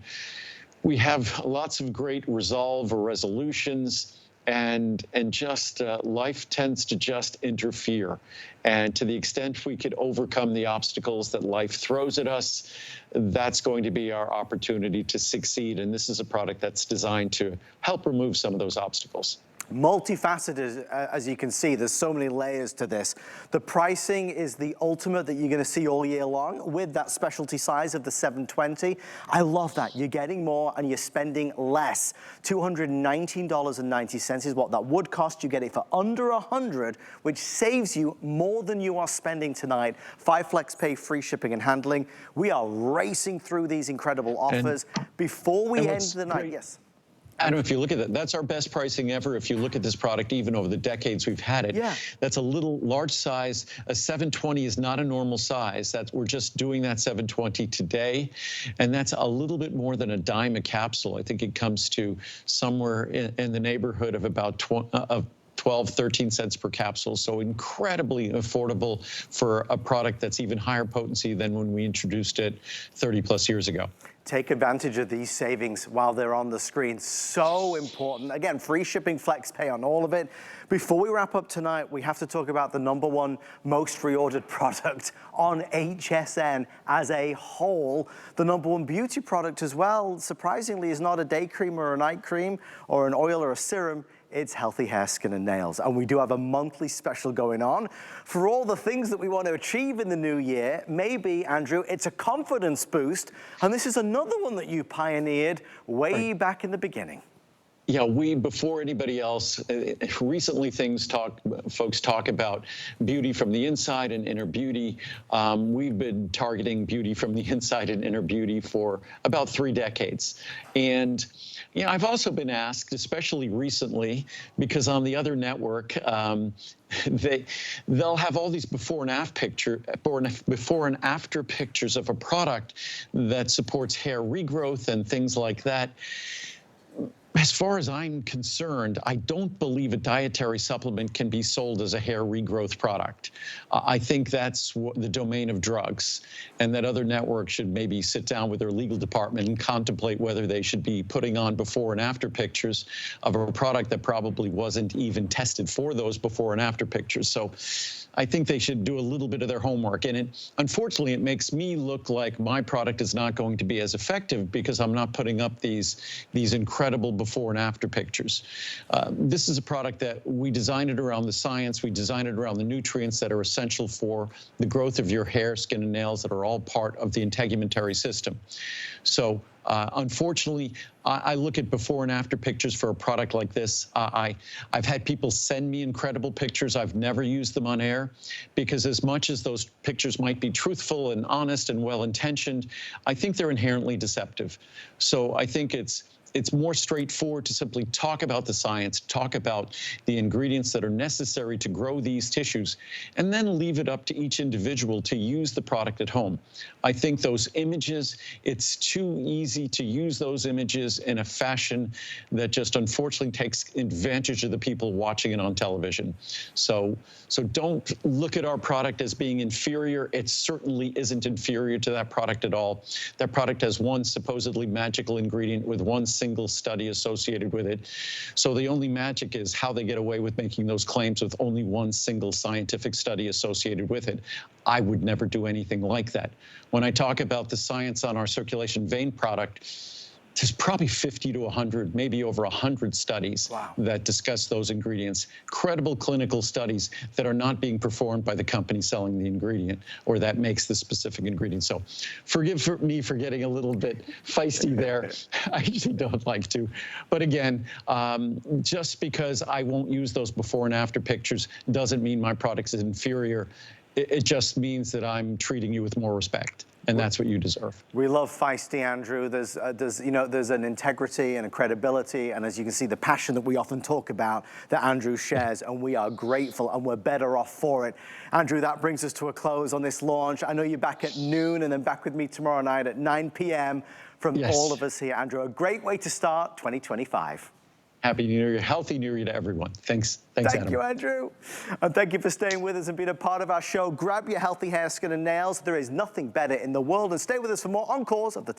we have lots of great resolve or resolutions, and just life tends to just interfere. And to the extent we could overcome the obstacles that life throws at us, that's going to be our opportunity to succeed. And this is a product that's designed to help remove some of those obstacles. Multifaceted, as you can see, there's so many layers to this. The pricing is the ultimate that you're going to see all year long with that specialty size of the 720. I love that. You're getting more and you're spending less. $219.90 is what that would cost. You get it for under $100, which saves you more than you are spending tonight. 5 flex pay, free shipping and handling. We are racing through these incredible offers. Before we end the night, yes. Adam, if you look at that, that's our best pricing ever. If you look at this product, even over the decades we've had it, that's a little large size. A 720 is not a normal size. We're just doing that 720 today, and that's a little bit more than a dime a capsule. I think it comes to somewhere in the neighborhood of about 12, 13 cents per capsule. So incredibly affordable for a product that's even higher potency than when we introduced it 30 plus years ago. Take advantage of these savings while they're on the screen. So important. Again, free shipping, flex pay on all of it. Before we wrap up tonight, we have to talk about the #1 most reordered product on HSN as a whole. The #1 beauty product as well, surprisingly, is not a day cream or a night cream or an oil or a serum. It's healthy hair, skin, and nails. And we do have a monthly special going on for all the things that we want to achieve in the new year. Maybe, Andrew, it's a confidence boost. And this is another one that you pioneered way back in the beginning. Yeah, before anybody else, recently folks talk about beauty from the inside and inner beauty. We've been targeting beauty from the inside and inner beauty for about 3 decades. And I've also been asked, especially recently, because on the other network, they'll have all these before and after pictures of a product that supports hair regrowth and things like that. As far as I'm concerned, I don't believe a dietary supplement can be sold as a hair regrowth product. I think that's the domain of drugs, and that other networks should maybe sit down with their legal department and contemplate whether they should be putting on before and after pictures of a product that probably wasn't even tested for those before and after pictures. So I think they should do a little bit of their homework. And unfortunately, it makes me look like my product is not going to be as effective because I'm not putting up these incredible before and after pictures. This is a product that we designed it around the science. We designed it around the nutrients that are essential for the growth of your hair, skin, and nails that are all part of the integumentary system. So unfortunately, I look at before and after pictures for a product like this. I've had people send me incredible pictures. I've never used them on air because as much as those pictures might be truthful and honest and well-intentioned, I think they're inherently deceptive. So I think it's more straightforward to simply talk about the science, talk about the ingredients that are necessary to grow these tissues, and then leave it up to each individual to use the product at home. I think those images, it's too easy to use those images in a fashion that just unfortunately takes advantage of the people watching it on television. So don't look at our product as being inferior. It certainly isn't inferior to that product at all. That product has one supposedly magical ingredient with one single study associated with it. So the only magic is how they get away with making those claims with only one single scientific study associated with it. I would never do anything like that. When I talk about the science on our circulation vein product, there's probably 50 to 100, maybe over 100 studies Wow. that discuss those ingredients. Credible clinical studies that are not being performed by the company selling the ingredient or that makes the specific ingredient. So forgive me for getting a little bit feisty there. I usually don't like to. But again, just because I won't use those before and after pictures doesn't mean my product is inferior. It just means that I'm treating you with more respect. And that's what you deserve. We love feisty, Andrew. There's an integrity and a credibility, and as you can see, the passion that we often talk about that Andrew shares, and we are grateful, and we're better off for it. Andrew, that brings us to a close on this launch. I know you're back at noon, and then back with me tomorrow night at 9 p.m. from all of us here, Andrew. A great way to start 2025. Happy New Year, healthy New Year to everyone. Thanks, Thank you, Andrew. And thank you for staying with us and being a part of our show. Grab your healthy hair, skin, and nails. There is nothing better in the world. And stay with us for more encores of the